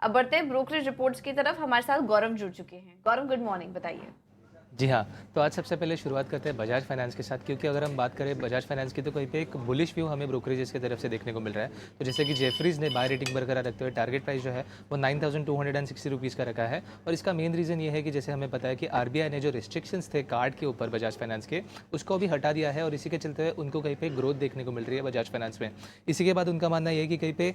अब बढ़ते हैं ब्रोकरेज रिपोर्ट्स की तरफ। हमारे साथ गौरव जुड़ चुके हैं। गौरव, गुड मॉर्निंग, बताइए। जी हाँ, तो आज सबसे पहले शुरुआत करते हैं बजाज फाइनेंस के साथ, क्योंकि अगर हम बात करें बजाज फाइनेंस की तो कहीं पे एक बुलिश व्यू हमें ब्रोकरेजेस की तरफ से देखने को मिल रहा है। तो जैसे कि जेफरीज ने बाय रेटिंग बरकरार रखते हुए टारगेट प्राइस जो है वो 9260 रुपीज़ का रखा है। और इसका मेन रीज़न ये है कि जैसे हमें पता है कि आरबीआई ने जो रिस्ट्रिक्शंस थे कार्ड के ऊपर बजाज फाइनेंस के, उसको भी हटा दिया है और इसी के चलते हुए उनको कहीं पे ग्रोथ देखने को मिल रही है बजाज फाइनेंस में। इसी के बाद उनका मानना ये है कि कहीं पे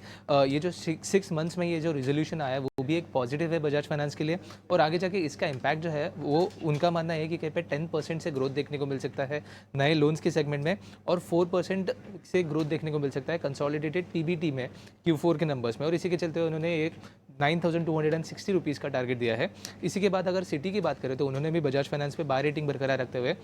ये जो 6 मंथ्स में ये जो रिजोल्यूशन आया है वो भी एक पॉजिटिव है बजाज फाइनेंस के लिए। और आगे जाके इसका इम्पैक्ट जो है वो उनका मानना है कि कहीं पे 10% से ग्रोथ देखने को मिल सकता है नए लोन्स के सेगमेंट में, और 4% से ग्रोथ देखने को मिल सकता है कंसोलिडेटेड पीबीटी में Q4 के नंबर्स में। और इसी के चलते हुए उन्होंने एक 9260 रुपीज़ का टारगेट दिया है। इसी के बाद अगर सिटी की बात करें तो उन्होंने भी बजाज फाइनेंस पे बाय रेटिंग बरकरार रखते हुए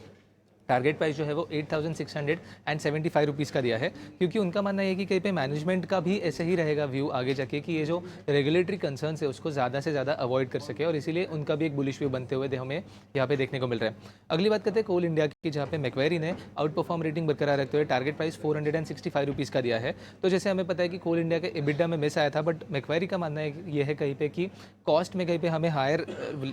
टारगेट प्राइस जो है वो 8675 रुपीज़ का दिया है, क्योंकि उनका मानना है कि कहीं पे मैनेजमेंट का भी ऐसे ही रहेगा व्यू आगे जाके कि ये जो रेगुलेटरी कंसर्न है उसको ज़्यादा से ज़्यादा अवॉइड कर सके, और इसीलिए उनका भी एक बुलिश व्यू बनते हुए हमें यहाँ पे देखने को मिल रहा है। अगली बात करते हैं कोल इंडिया की, जहाँ पे मैक्वेरी ने आउट परफॉर्म रेटिंग बरकरार रखते हुए टारगेट प्राइस 465 रुपीज़ का दिया है। तो जैसे हमें पता है कि कोल इंडिया के EBITDA में मिस आया था, बट मैक्वेरी का मानना है ये है कहीं पे कि कॉस्ट में कहीं पे हमें हायर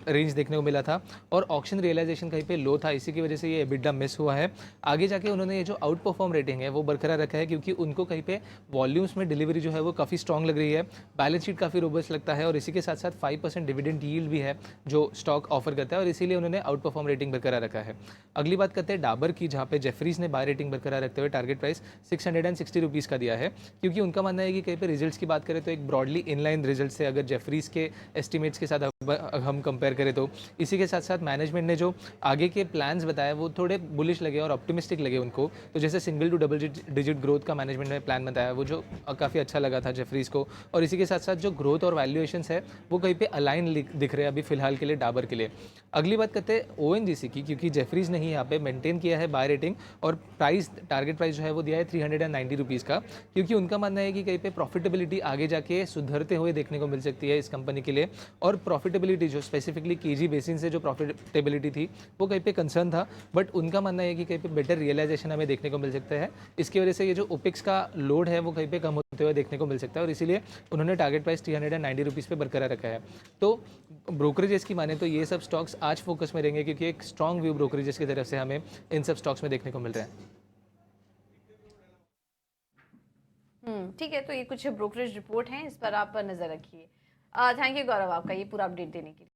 रेंज देखने को मिला था और ऑक्शन रियलाइजेशन कहीं पे लो था, इसी की वजह से ये EBITDA मिस हुआ है। आगे जाके उन्होंने ये जो आउट परफॉर्म रेटिंग है वो बरकरार रखा है, क्योंकि उनको कहीं पे वॉल्यूम्स में डिलीवरी जो है वो काफ़ी स्ट्रॉन्ग लग रही है, बैलेंस शीट काफ़ी रोबस्ट लगता है, और इसी के साथ साथ 5% डिविडेंड यील्ड भी है जो स्टॉक ऑफर करता है, और इसीलिए उन्होंने आउट परफॉर्म रेटिंग बरकरार रखा है। अगली बात करते हैं डाबर की, जहाँ पे जेफरीज ने बाय रेटिंग बरकरार रखते हुए टारगेट प्राइस 660 रुपीज़ का दिया है, क्योंकि उनका मानना है कि कहीं पे रिजल्ट्स की बात करें तो एक ब्रॉडली इनलाइन रिजल्ट से अगर जेफरीज के एस्टिमेट्स के साथ हम कंपेयर करें तो। इसी के साथ साथ मैनेजमेंट ने जो आगे के प्लान्स बताए वो थोड़े बुलिश लगे और ऑप्टिमिस्टिक लगे उनको। तो जैसे single to double digit growth का मैनेजमेंट ने प्लान बताया वो जो काफ़ी अच्छा लगा था जेफरीज को। और इसी के साथ साथ जो ग्रोथ और वैल्यूएशंस है वो कहीं पे अलाइन दिख रहे हैं अभी फिलहाल के लिए डाबर के लिए। अगली बात करते हैं ओएनजीसी की, क्योंकि जेफरीज ने ही यहाँ पे मेंटेन किया है बाय रेटिंग, और प्राइस टारगेट प्राइस जो है वो दिया है 390 रुपीज़ का, क्योंकि उनका मानना है कि कहीं पे प्रॉफिटेबिलिटी आगे जाके सुधरते हुए देखने को मिल सकती है इस कंपनी के लिए। और प्रॉफिटेबिलिटी जो स्पेसिफिकली केजी बेसिन से जो प्रॉफिटेबिलिटी थी वो कहीं पे कंसर्न था, बट उनका मानना है कि कहीं पे बेटर रियलाइजेशन हमें देखने को मिल सकता है। इसकी वजह से ये जो ओपेक्स का लोड है वो कहीं पे कम होते हुए देखने को मिल सकता है, और इसीलिए उन्होंने टारगेट प्राइस 390 रुपीज़ पे बरकरार रखा है। तो ब्रोकरेजेस की माने तो ये सब स्टॉक्स आज फोकस में रहेंगे, क्योंकि एक स्ट्रॉन्ग व्यू ब्रोकरेजेस की तरफ से हमें इन सब स्टॉक्स में देखने को मिल रहा है। ठीक है, तो ये कुछ ब्रोकरेज रिपोर्ट हैं, इस पर आप नजर रखिए। थैंक यू गौरव, आपका ये पूरा अपडेट देने के लिए।